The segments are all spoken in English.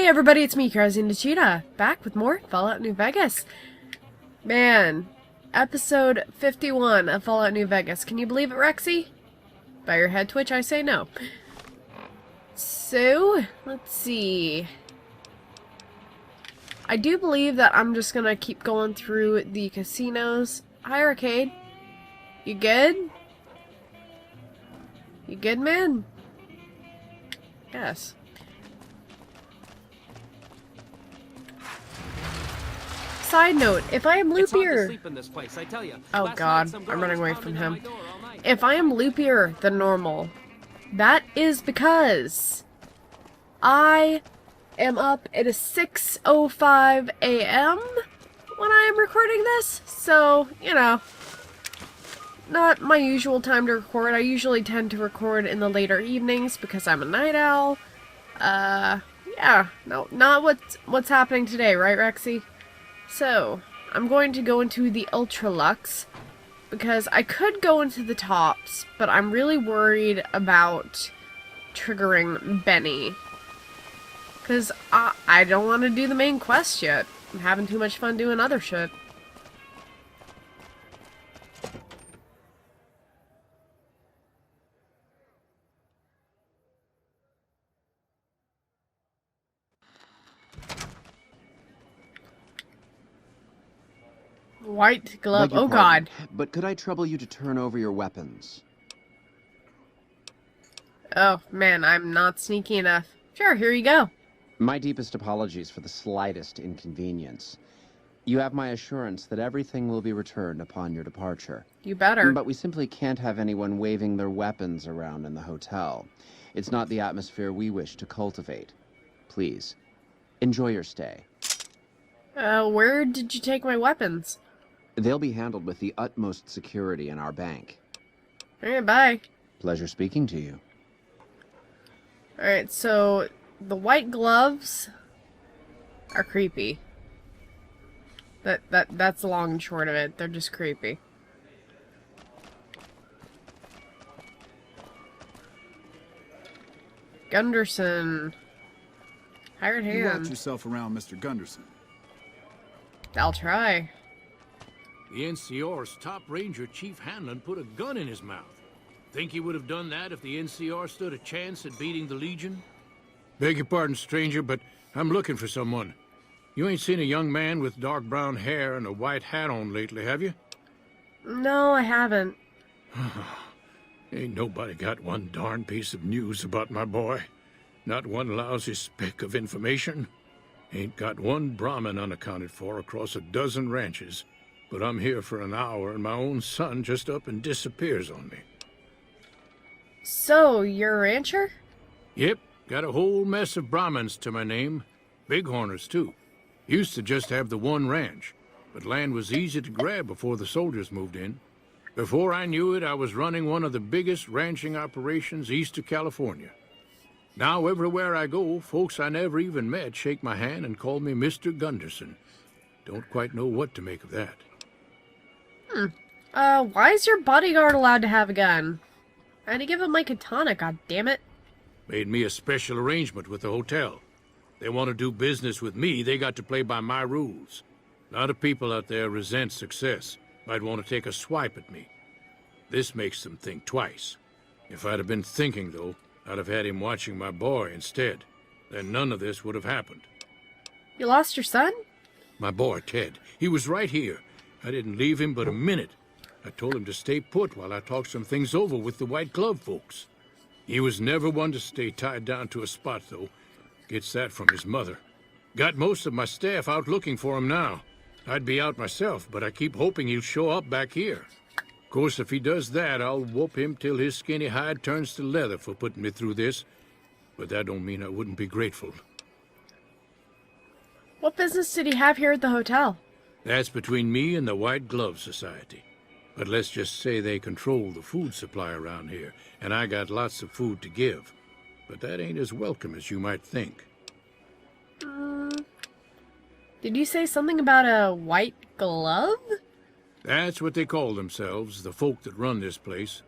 Hey everybody, it's me, Karazine the Cheetah, back with more Fallout New Vegas. Man, episode 51 of Fallout New Vegas. Can you believe it, Rexy? By your head twitch, I say no. So, let's see. I do believe that I'm just gonna keep going through the casinos. Hi, Arcade. You good? You good, man? Yes. Side note, if I am loopier... Oh god, I'm running away from him. If I am loopier than normal, that is because I am up at a 6:05 a.m. when I am recording this, so, you know, not my usual time to record. I usually tend to record in the later evenings because I'm a night owl. Yeah, no, not what's happening today, right, Rexy? So, I'm going to go into the Ultra Luxe, because I could go into the tops, but I'm really worried about triggering Benny. Because I don't want to do the main quest yet. I'm having too much fun doing other shit. White glove. Oh god. But could I trouble you to turn over your weapons? Oh man, I'm not sneaky enough. Sure, here you go. My deepest apologies for the slightest inconvenience. You have my assurance that everything will be returned upon your departure. You better. But we simply can't have anyone waving their weapons around in the hotel. It's not the atmosphere we wish to cultivate. Please, enjoy your stay. Where did you take my weapons? They'll be handled with the utmost security in our bank. Alright, bye. Pleasure speaking to you. Alright, so the white gloves are creepy. That's the long and short of it. They're just creepy. Gunderson. Hired hand. You watch yourself around, Mr. Gunderson. I'll try. The NCR's top ranger, Chief Hanlon, put a gun in his mouth. Think he would have done that if the NCR stood a chance at beating the Legion? Beg your pardon, stranger, but I'm looking for someone. You ain't seen a young man with dark brown hair and a white hat on lately, have you? No, I haven't. Ain't nobody got one darn piece of news about my boy. Not one lousy speck of information. Ain't got one Brahmin unaccounted for across a dozen ranches. But I'm here for an hour and my own son just up and disappears on me. So, you're a rancher? Yep, got a whole mess of Brahmins to my name. Bighorners, too. Used to just have the one ranch, but land was easy to grab before the soldiers moved in. Before I knew it, I was running one of the biggest ranching operations east of California. Now, everywhere I go, folks I never even met shake my hand and call me Mr. Gunderson. Don't quite know what to make of that. Why is your bodyguard allowed to have a gun? I had to give him my katana, goddammit. Made me a special arrangement with the hotel. They want to do business with me, they got to play by my rules. A lot of people out there resent success. Might want to take a swipe at me. This makes them think twice. If I'd have been thinking, though, I'd have had him watching my boy instead. Then none of this would have happened. You lost your son? My boy, Ted. He was right here. I didn't leave him but a minute. I told him to stay put while I talked some things over with the White Glove folks. He was never one to stay tied down to a spot, though. Gets that from his mother. Got most of my staff out looking for him now. I'd be out myself, but I keep hoping he'll show up back here. Of course, if he does that, I'll whoop him till his skinny hide turns to leather for putting me through this. But that don't mean I wouldn't be grateful. What business did he have here at the hotel? That's between me and the White Glove Society. But let's just say they control the food supply around here, and I got lots of food to give. But that ain't as welcome as you might think. Did you say something about a white glove? That's what they call themselves, the folk that run this place.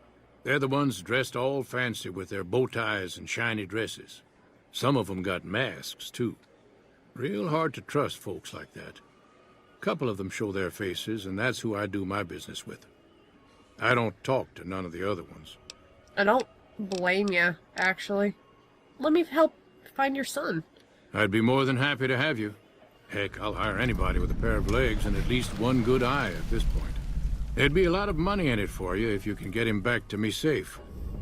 They're the ones dressed all fancy with their bow ties and shiny dresses. Some of them got masks, too. Real hard to trust folks like that. Couple of them show their faces, and that's who I do my business with. I don't talk to none of the other ones. I don't blame you, actually. Let me help find your son. I'd be more than happy to have you. Heck, I'll hire anybody with a pair of legs and at least one good eye at this point. There'd be a lot of money in it for you if you can get him back to me safe.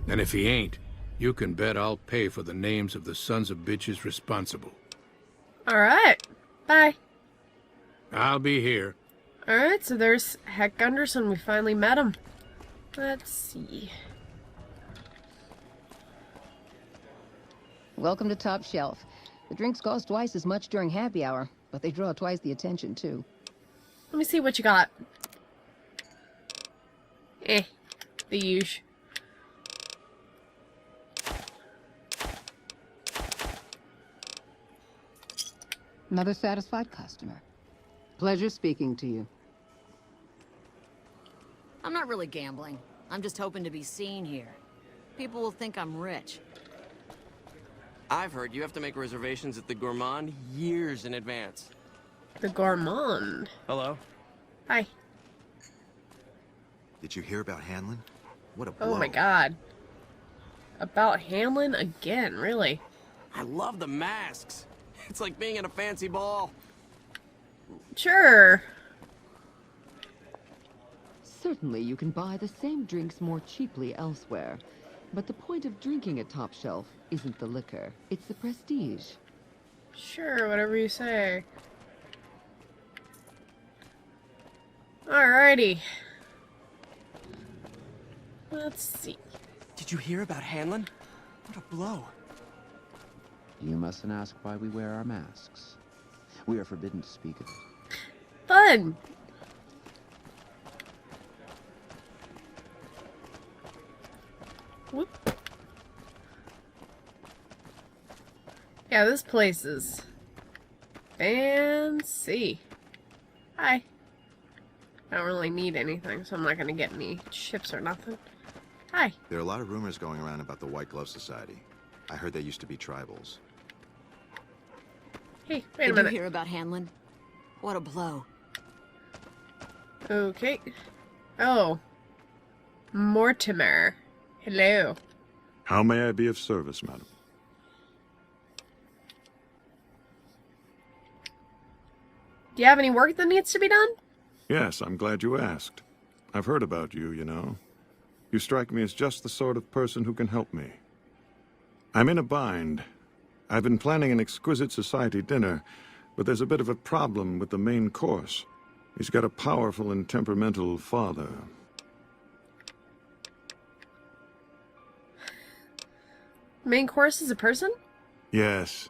And if he ain't, you can bet I'll pay for the names of the sons of bitches responsible. Alright. Bye. I'll be here. Alright, so there's Heck Gunderson. We finally met him. Let's see. Welcome to Top Shelf. The drinks cost twice as much during happy hour, but they draw twice the attention, too. Let me see what you got. The usual. Another satisfied customer. Pleasure speaking to you. I'm not really gambling. I'm just hoping to be seen here. People will think I'm rich. I've heard you have to make reservations at the Gourmand years in advance. The Gourmand. Hello? Hi. Did you hear about Hanlon? What a blow. Oh my god. About Hanlon again, really? I love the masks. It's like being at a fancy ball. Sure. Certainly you can buy the same drinks more cheaply elsewhere. But the point of drinking at Top Shelf isn't the liquor, it's the prestige. Sure, whatever you say. Alrighty. Let's see. Did you hear about Hanlon? What a blow. You mustn't ask why we wear our masks. We are forbidden to speak of it. Fun! Whoop. Yeah, this place is fancy. Hi. I don't really need anything, so I'm not gonna get any chips or nothing. Hi. There are a lot of rumors going around about the White Glove Society. I heard they used to be tribals. Hey, wait a Did minute. you hear about Hanlon? What a blow. Okay. Oh. Mortimer. Hello. How may I be of service, madam? Do you have any work that needs to be done? Yes, I'm glad you asked. I've heard about you, you know. You strike me as just the sort of person who can help me. I'm in a bind. I've been planning an exquisite society dinner, but there's a bit of a problem with the main course. He's got a powerful and temperamental father. Main course is a person? Yes,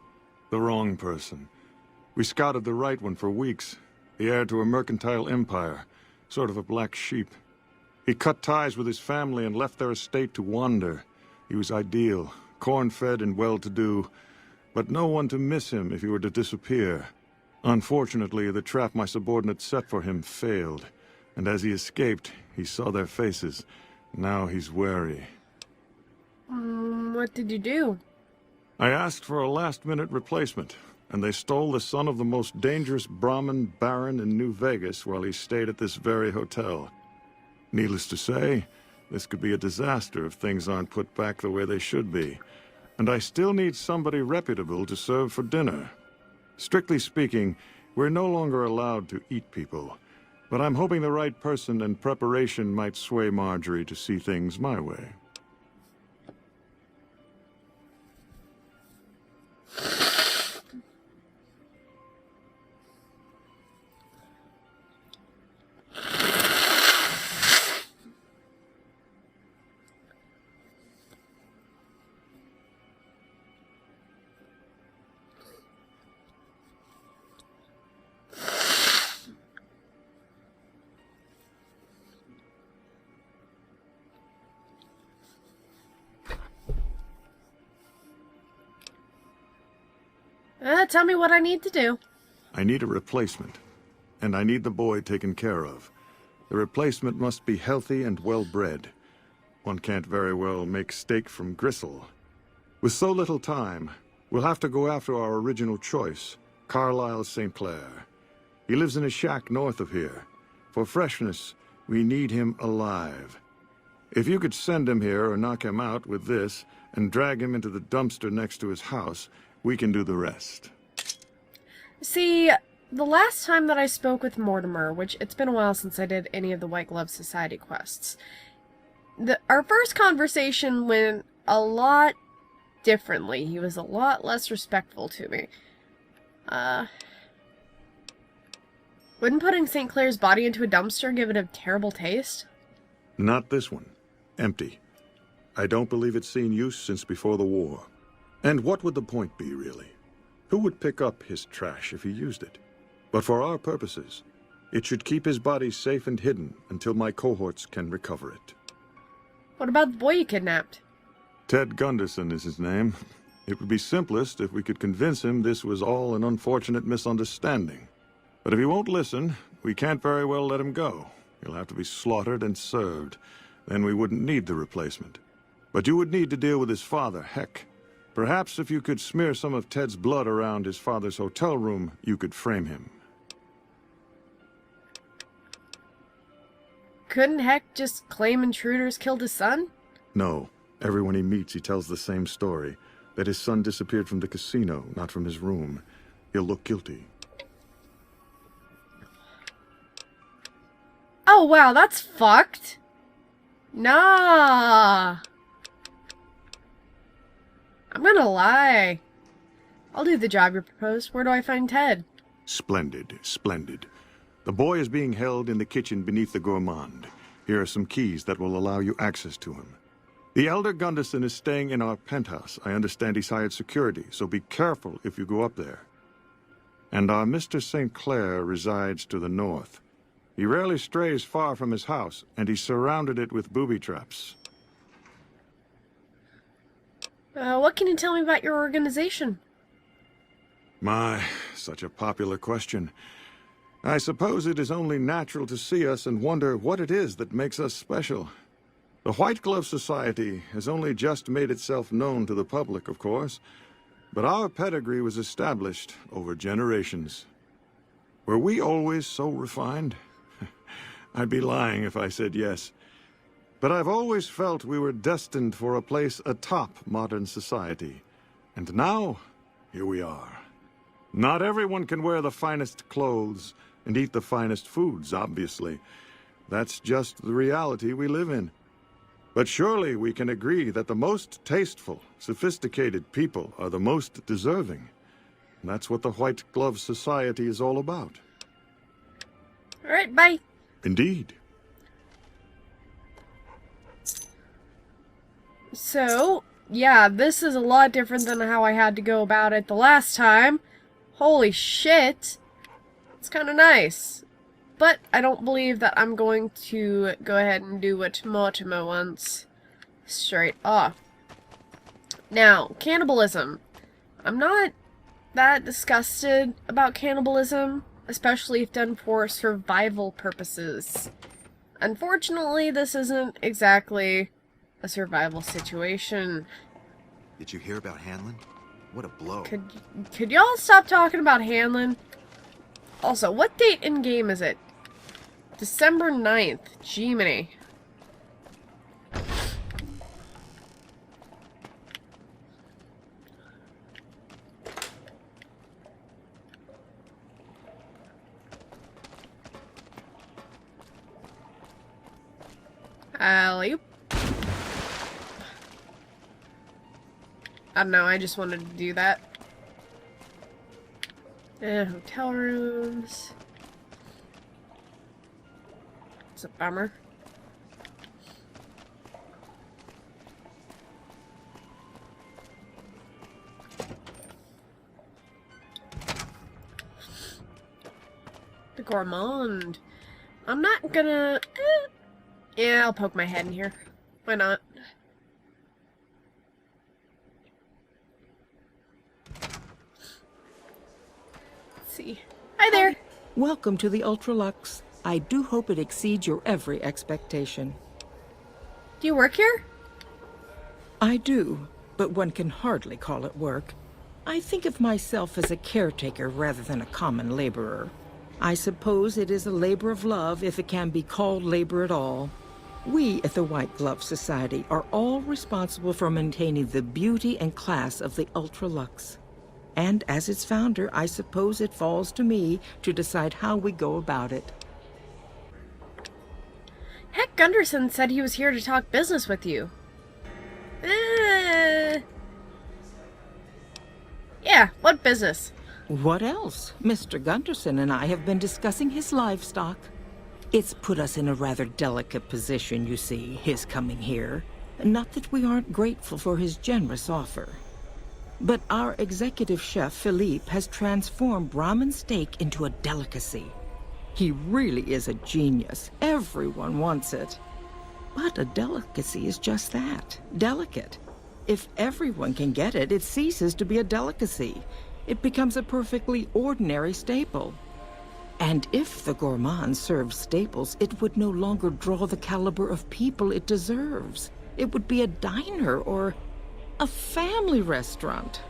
the wrong person. We scouted the right one for weeks. The heir to a mercantile empire, sort of a black sheep. He cut ties with his family and left their estate to wander. He was ideal, corn-fed and well-to-do, but no one to miss him if he were to disappear. Unfortunately, the trap my subordinates set for him failed, and as he escaped, he saw their faces. Now he's wary. What did you do? I asked for a last-minute replacement, and they stole the son of the most dangerous Brahmin baron in New Vegas while he stayed at this very hotel. Needless to say, this could be a disaster if things aren't put back the way they should be. And I still need somebody reputable to serve for dinner. Strictly speaking, we're no longer allowed to eat people. But I'm hoping the right person and preparation might sway Marjorie to see things my way. Tell me what I need to do. I need a replacement, and I need the boy taken care of. The replacement must be healthy and well-bred. One can't very well make steak from gristle. With so little time, we'll have to go after our original choice, Carlisle St. Clair. He lives in a shack north of here. For freshness, we need him alive. If you could send him here or knock him out with this and drag him into the dumpster next to his house, we can do the rest. See, the last time that I spoke with Mortimer, which it's been a while since I did any of the White Glove Society quests, our first conversation went a lot differently. He was a lot less respectful to me. Wouldn't putting St. Clair's body into a dumpster give it a terrible taste? Not this one. Empty. I don't believe it's seen use since before the war. And what would the point be, really? Who would pick up his trash if he used it? But for our purposes, it should keep his body safe and hidden until my cohorts can recover it. What about the boy you kidnapped? Ted Gunderson is his name. It would be simplest if we could convince him this was all an unfortunate misunderstanding. But if he won't listen, we can't very well let him go. He'll have to be slaughtered and served. Then we wouldn't need the replacement. But you would need to deal with his father, Heck. Perhaps if you could smear some of Ted's blood around his father's hotel room, you could frame him. Couldn't Heck just claim intruders killed his son? No. Everyone he meets, he tells the same story. That his son disappeared from the casino, not from his room. He'll look guilty. Oh wow, that's fucked. Nah. I'm gonna lie. I'll do the job you proposed. Where do I find Ted? Splendid, splendid. The boy is being held in the kitchen beneath the gourmand. Here are some keys that will allow you access to him. The Elder Gunderson is staying in our penthouse. I understand he's hired security, so be careful if you go up there. And our Mr. St. Clair resides to the north. He rarely strays far from his house, and he's surrounded it with booby traps. What can you tell me about your organization? My, such a popular question. I suppose it is only natural to see us and wonder what it is that makes us special. The White Glove Society has only just made itself known to the public, of course, but our pedigree was established over generations. Were we always so refined? I'd be lying if I said yes. But I've always felt we were destined for a place atop modern society. And now, here we are. Not everyone can wear the finest clothes and eat the finest foods, obviously. That's just the reality we live in. But surely we can agree that the most tasteful, sophisticated people are the most deserving. And that's what the White Glove Society is all about. All right, bye. Indeed. So, yeah, this is a lot different than how I had to go about it the last time. Holy shit. It's kind of nice. But I don't believe that I'm going to go ahead and do what Mortimer wants. Straight off. Now, cannibalism. I'm not that disgusted about cannibalism, especially if done for survival purposes. Unfortunately, this isn't exactly a survival situation. Did you hear about Hanlon? What a blow. Could y'all stop talking about Hanlon? Also, what date in game is it? December 9th. Jiminy. Alley. I don't know, I just wanted to do that. Hotel rooms. It's a bummer. The gourmand. I'm not gonna... Yeah, I'll poke my head in here. Why not? Let's see. Hi there! Welcome to the Ultralux. I do hope it exceeds your every expectation. Do you work here? I do, but one can hardly call it work. I think of myself as a caretaker rather than a common laborer. I suppose it is a labor of love if it can be called labor at all. We at the White Glove Society are all responsible for maintaining the beauty and class of the Ultralux. And as its founder, I suppose it falls to me to decide how we go about it. Heck, Gunderson said he was here to talk business with you. Yeah, what business? What else? Mr. Gunderson and I have been discussing his livestock. It's put us in a rather delicate position, you see, his coming here. Not that we aren't grateful for his generous offer. But our executive chef, Philippe, has transformed Brahmin steak into a delicacy. He really is a genius. Everyone wants it. But a delicacy is just that, delicate. If everyone can get it, it ceases to be a delicacy. It becomes a perfectly ordinary staple. And if the gourmand served staples, it would no longer draw the caliber of people it deserves. It would be a diner or a family restaurant.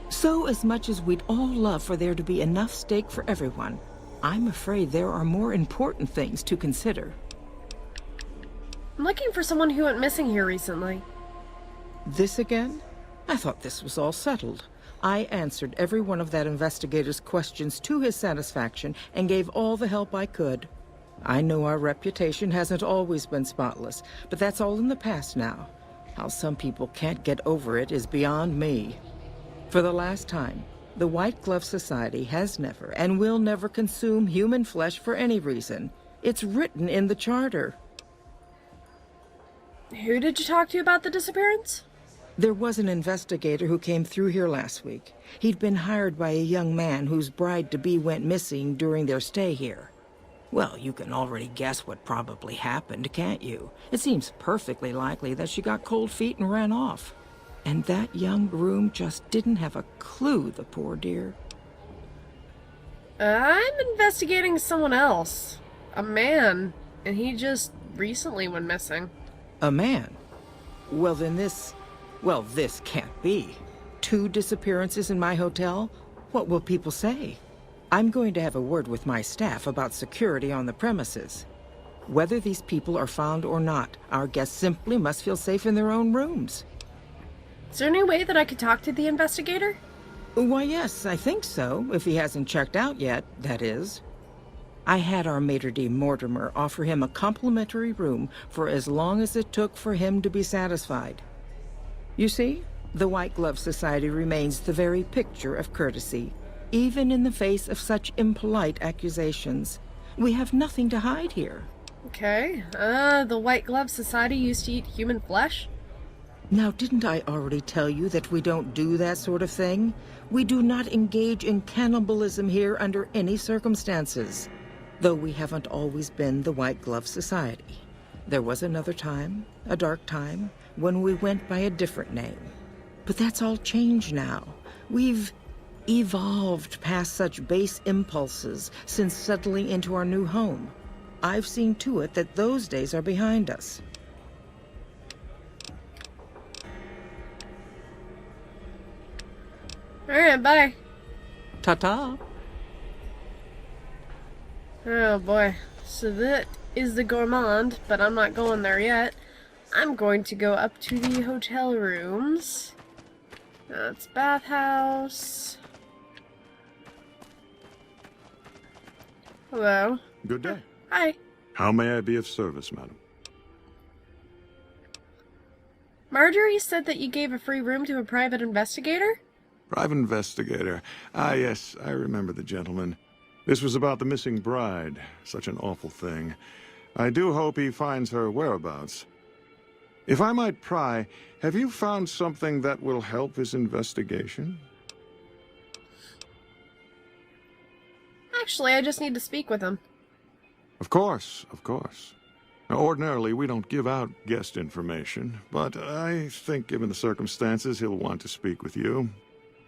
So as much as we'd all love for there to be enough steak for everyone, I'm afraid there are more important things to consider. I'm looking for someone who went missing here recently. This again? I thought this was all settled. I answered every one of that investigator's questions to his satisfaction and gave all the help I could. I know our reputation hasn't always been spotless, but that's all in the past now. How some people can't get over it is beyond me. For the last time, the White Glove Society has never and will never consume human flesh for any reason. It's written in the charter. Who did you talk to about the disappearance? There was an investigator who came through here last week. He'd been hired by a young man whose bride-to-be went missing during their stay here. Well, you can already guess what probably happened, can't you? It seems perfectly likely that she got cold feet and ran off. And that young groom just didn't have a clue, the poor dear. I'm investigating someone else. A man. And he just recently went missing. A man? Well, then this can't be. 2 disappearances in my hotel? What will people say? I'm going to have a word with my staff about security on the premises. Whether these people are found or not, our guests simply must feel safe in their own rooms. Is there any way that I could talk to the investigator? Why, yes, I think so, if he hasn't checked out yet, that is. I had our maitre d' Mortimer offer him a complimentary room for as long as it took for him to be satisfied. You see, the White Glove Society remains the very picture of courtesy, even in the face of such impolite accusations. We have nothing to hide here. Okay, the White Glove Society used to eat human flesh? Now, didn't I already tell you that we don't do that sort of thing? We do not engage in cannibalism here under any circumstances. Though we haven't always been the White Glove Society. There was another time, a dark time, when we went by a different name. But that's all changed now. We've evolved past such base impulses since settling into our new home. I've seen to it that those days are behind us. Alright, bye. Ta-ta. Oh boy. So that is the Gourmand, but I'm not going there yet. I'm going to go up to the hotel rooms. That's bathhouse. Hello. Good day. Hi. How may I be of service, madam? Marjorie said that you gave a free room to a private investigator? Private investigator. Ah, yes, I remember the gentleman. This was about the missing bride. Such an awful thing. I do hope he finds her whereabouts. If I might pry, have you found something that will help his investigation? Actually, I just need to speak with him. Of course, of course. Now, ordinarily, we don't give out guest information, but I think given the circumstances, he'll want to speak with you.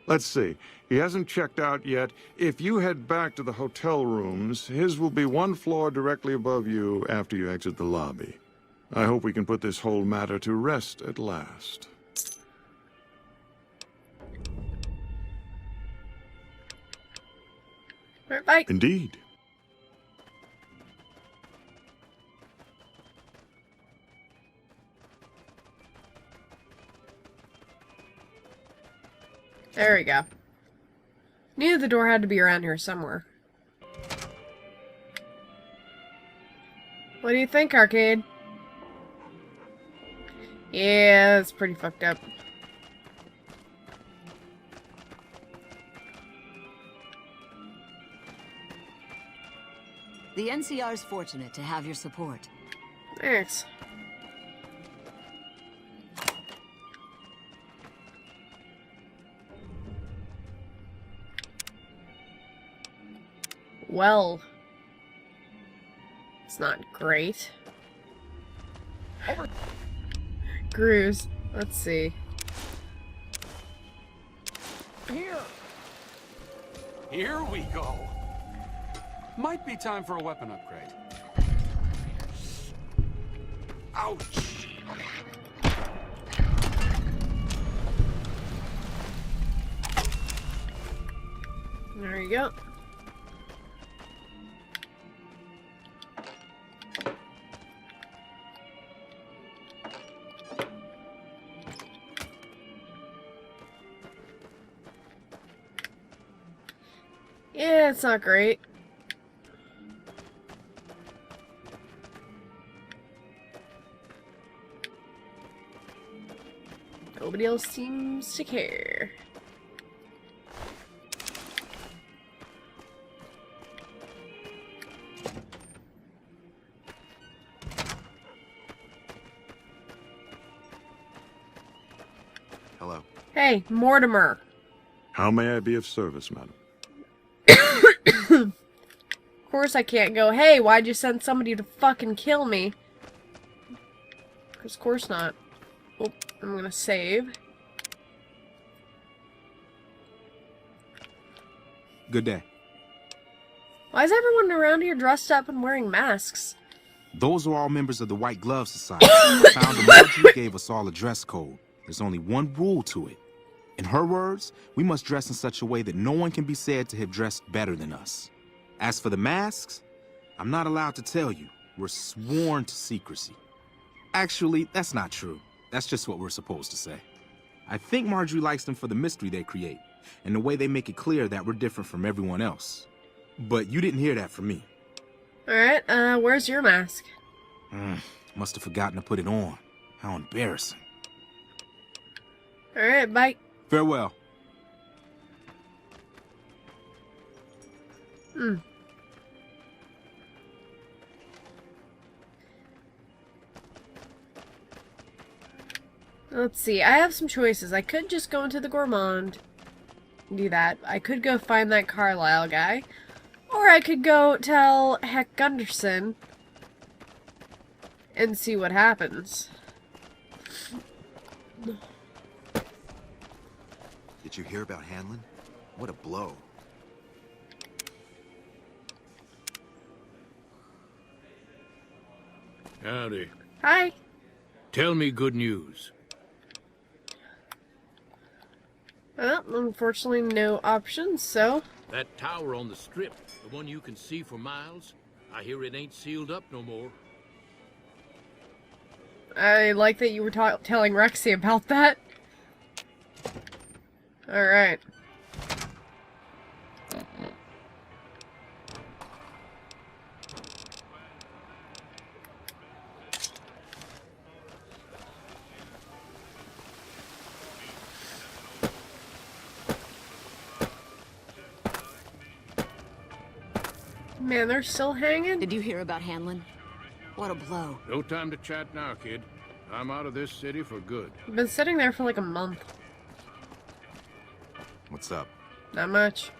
Let's see. He hasn't checked out yet. If you head back to the hotel rooms, his will be 1 floor directly above you after you exit the lobby. I hope we can put this whole matter to rest at last. Alright, bye. Indeed. There we go. Knew the door had to be around here somewhere. What do you think, Arcade? Yeah, that's pretty fucked up. The NCR's fortunate to have your support. Thanks. Well, it's not great. Grooves. Let's see. Here we go. Might be time for a weapon upgrade. Ouch! There you go. Yeah, it's not great. Nobody else seems to care. Hello. Hey, Mortimer. How may I be of service, madam? Of course I can't go, hey, why'd you send somebody to fucking kill me? Because of course not. Oh, I'm gonna save. Good day. Why is everyone around here dressed up and wearing masks? Those are all members of the White Glove Society. Founder Marjorie gave us all a dress code. There's only one rule to it. In her words, we must dress in such a way that no one can be said to have dressed better than us. As for the masks, I'm not allowed to tell you. We're sworn to secrecy. Actually, that's not true. That's just what we're supposed to say. I think Marjorie likes them for the mystery they create, and the way they make it clear that we're different from everyone else. But you didn't hear that from me. Alright, where's your mask? Must have forgotten to put it on. How embarrassing. Alright, bye. Farewell. Let's see, I have some choices. I could just go into the Gourmand. Do that. I could go find that Carlisle guy. Or I could go tell Heck Gunderson and see what happens. Did you hear about Hanlon? What a blow. Howdy. Hi. Tell me good news. Well, unfortunately no options, so... That tower on the strip, the one you can see for miles, I hear it ain't sealed up no more. I like that you were telling Rexy about that. Alright. Man, they're still hanging? Did you hear about Hanlon? What a blow. No time to chat now, kid. I'm out of this city for good. I've been sitting there for like a month. What's up? Not much.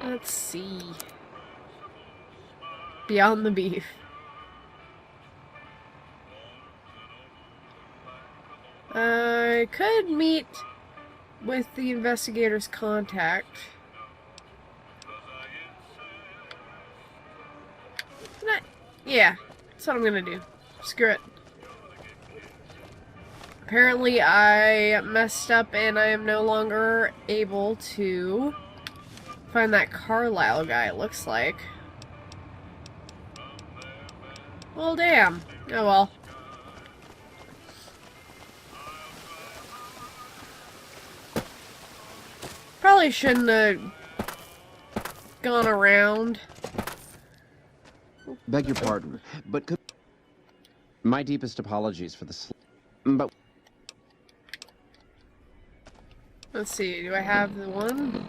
Let's see. Beyond the beef. I could meet with the investigator's contact. Yeah, that's what I'm gonna do. Screw it. Apparently I messed up and I am no longer able to find that Carlisle guy, it looks like. Well, damn. Oh well. Probably shouldn't have gone around. Beg your pardon, but could... My deepest apologies for the but... Let's see, do I have the one?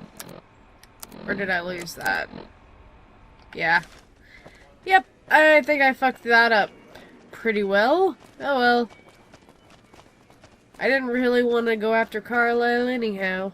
Or did I lose that? Yeah. Yep, I think I fucked that up pretty well. Oh well. I didn't really want to go after Carlisle anyhow.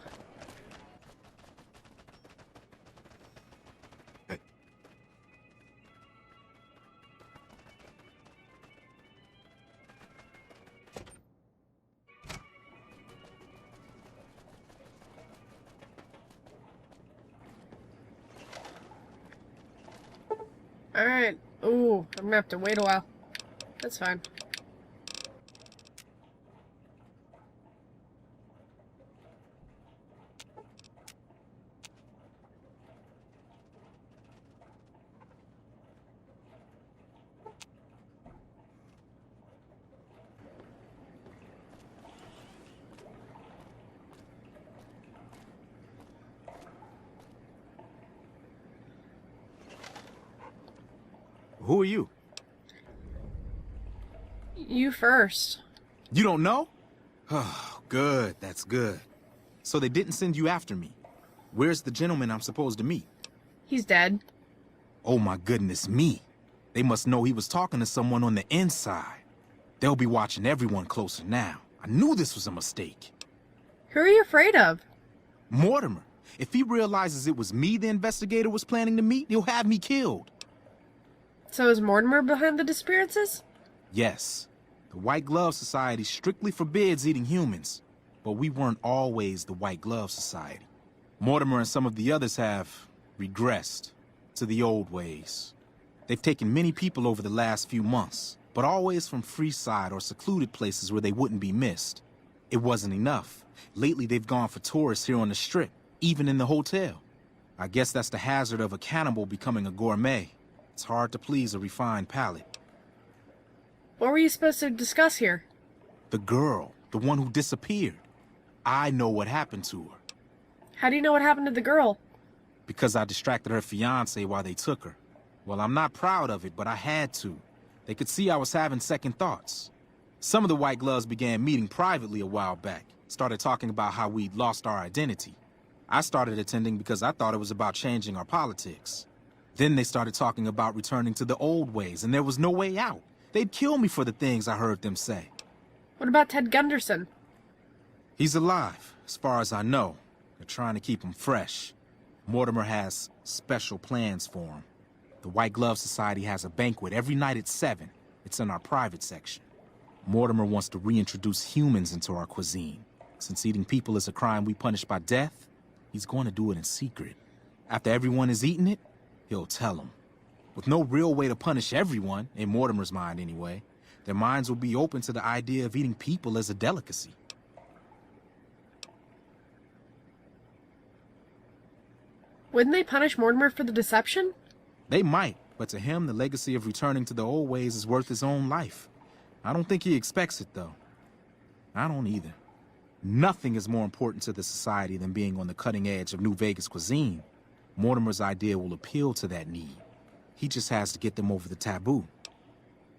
Alright. Ooh, I'm gonna have to wait a while. That's fine. Who are you? You first. You don't know? Oh, good. That's good. So they didn't send you after me. Where's the gentleman I'm supposed to meet? He's dead. Oh my goodness me. They must know he was talking to someone on the inside. They'll be watching everyone closer now. I knew this was a mistake. Who are you afraid of? Mortimer. If he realizes it was me the investigator was planning to meet, he'll have me killed. So is Mortimer behind the disappearances? Yes. The White Glove Society strictly forbids eating humans, but we weren't always the White Glove Society. Mortimer and some of the others have regressed to the old ways. They've taken many people over the last few months, but always from Freeside or secluded places where they wouldn't be missed. It wasn't enough. Lately they've gone for tourists here on the Strip, even in the hotel. I guess that's the hazard of a cannibal becoming a gourmet. It's hard to please a refined palate. What were you supposed to discuss here? The girl, the one who disappeared. I know what happened to her. How do you know what happened to the girl? Because I distracted her fiancé while they took her. Well, I'm not proud of it, but I had to. They could see I was having second thoughts. Some of the White Gloves began meeting privately a while back, started talking about how we'd lost our identity. I started attending because I thought it was about changing our politics. Then they started talking about returning to the old ways, and there was no way out. They'd kill me for the things I heard them say. What about Ted Gunderson? He's alive, as far as I know. They're trying to keep him fresh. Mortimer has special plans for him. The White Glove Society has a banquet every night at 7. It's in our private section. Mortimer wants to reintroduce humans into our cuisine. Since eating people is a crime we punish by death, he's going to do it in secret. After everyone has eaten it, he'll tell them. With no real way to punish everyone, in Mortimer's mind anyway, their minds will be open to the idea of eating people as a delicacy. Wouldn't they punish Mortimer for the deception? They might, but to him, the legacy of returning to the old ways is worth his own life. I don't think he expects it, though. I don't either. Nothing is more important to the society than being on the cutting edge of New Vegas cuisine. Mortimer's idea will appeal to that need. He just has to get them over the taboo.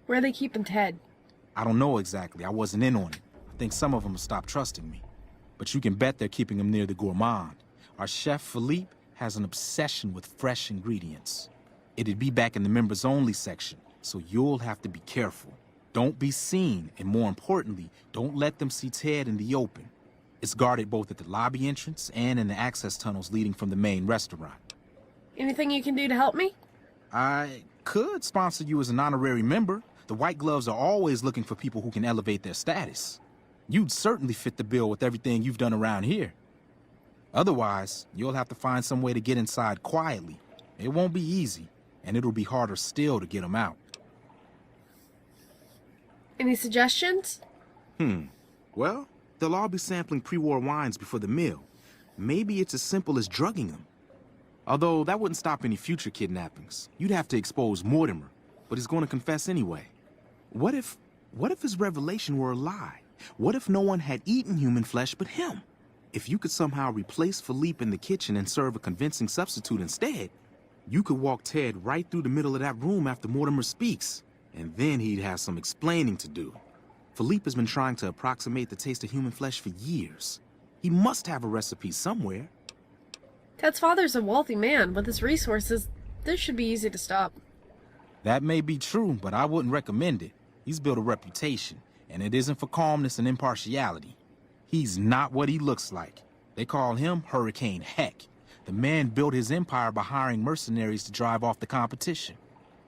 Where are they keeping Ted? I don't know exactly. I wasn't in on it. I think some of them have stopped trusting me. But you can bet they're keeping him near the gourmand. Our chef, Philippe, has an obsession with fresh ingredients. It'd be back in the members-only section, so you'll have to be careful. Don't be seen, and more importantly, don't let them see Ted in the open. It's guarded both at the lobby entrance and in the access tunnels leading from the main restaurant. Anything you can do to help me? I could sponsor you as an honorary member. The White Gloves are always looking for people who can elevate their status. You'd certainly fit the bill with everything you've done around here. Otherwise, you'll have to find some way to get inside quietly. It won't be easy, and it'll be harder still to get them out. Any suggestions? Well, they'll all be sampling pre-war wines before the meal. Maybe it's as simple as drugging them. Although that wouldn't stop any future kidnappings. You'd have to expose Mortimer, but he's going to confess anyway. What if his revelation were a lie? What if no one had eaten human flesh but him? If you could somehow replace Philippe in the kitchen and serve a convincing substitute instead, you could walk Ted right through the middle of that room after Mortimer speaks, and then he'd have some explaining to do. Philippe has been trying to approximate the taste of human flesh for years. He must have a recipe somewhere. Ted's father's a wealthy man. With his resources, this should be easy to stop. That may be true, but I wouldn't recommend it. He's built a reputation, and it isn't for calmness and impartiality. He's not what he looks like. They call him Hurricane Heck. The man built his empire by hiring mercenaries to drive off the competition.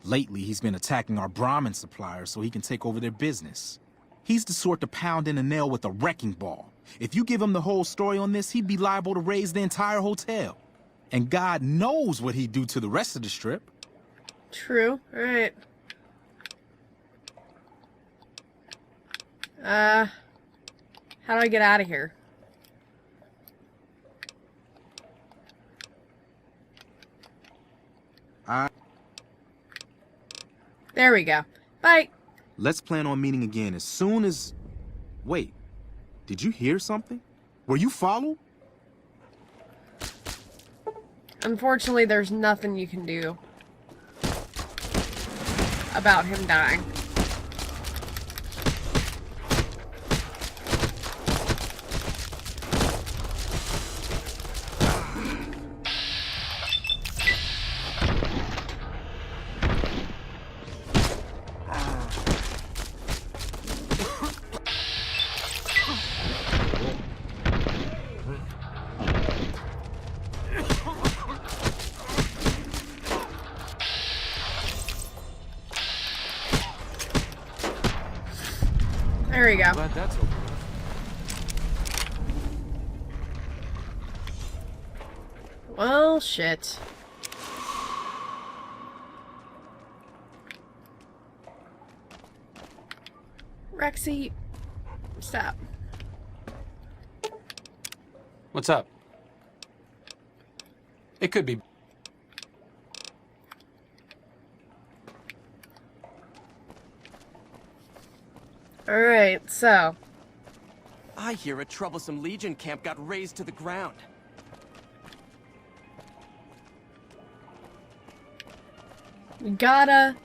Lately, he's been attacking our Brahmin suppliers so he can take over their business. He's the sort to pound in a nail with a wrecking ball. If you give him the whole story on this, he'd be liable to raise the entire hotel. And God knows what he'd do to the rest of the strip. True. Alright. How do I get out of here? There we go. Bye. Let's plan on meeting again as soon as... Wait, did you hear something? Were you followed? Unfortunately, there's nothing you can do about him dying. There we go. Glad that's over with. Well, shit. Rexy, stop. What's up? It could be. Alright, so. I hear a troublesome Legion camp got razed to the ground. We gotta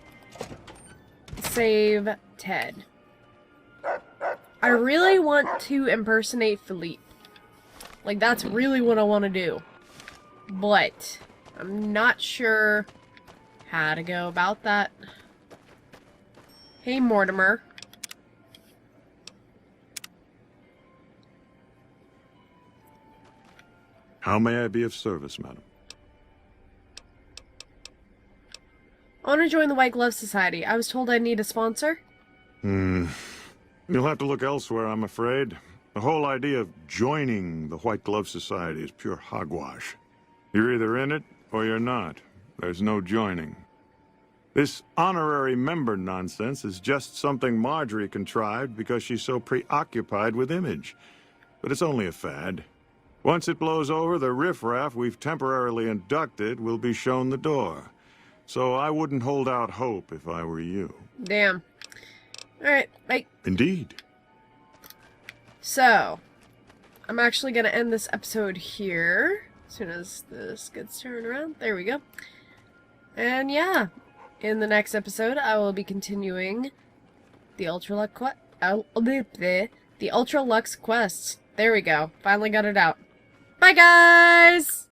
save Ted. I really want to impersonate Philippe. Like, that's really what I want to do. But I'm not sure how to go about that. Hey, Mortimer. How may I be of service, madam? I want to join the White Glove Society. I was told I need a sponsor. You'll have to look elsewhere, I'm afraid. The whole idea of joining the White Glove Society is pure hogwash. You're either in it, or you're not. There's no joining. This honorary member nonsense is just something Marjorie contrived because she's so preoccupied with image. But it's only a fad. Once it blows over, the riffraff we've temporarily inducted will be shown the door. So I wouldn't hold out hope if I were you. Damn. Alright, bye. Indeed. So, I'm actually going to end this episode here. As soon as this gets turned around. There we go. And yeah, in the next episode, I will be continuing the Ultra Lux quests. There we go. Finally got it out. Bye, guys!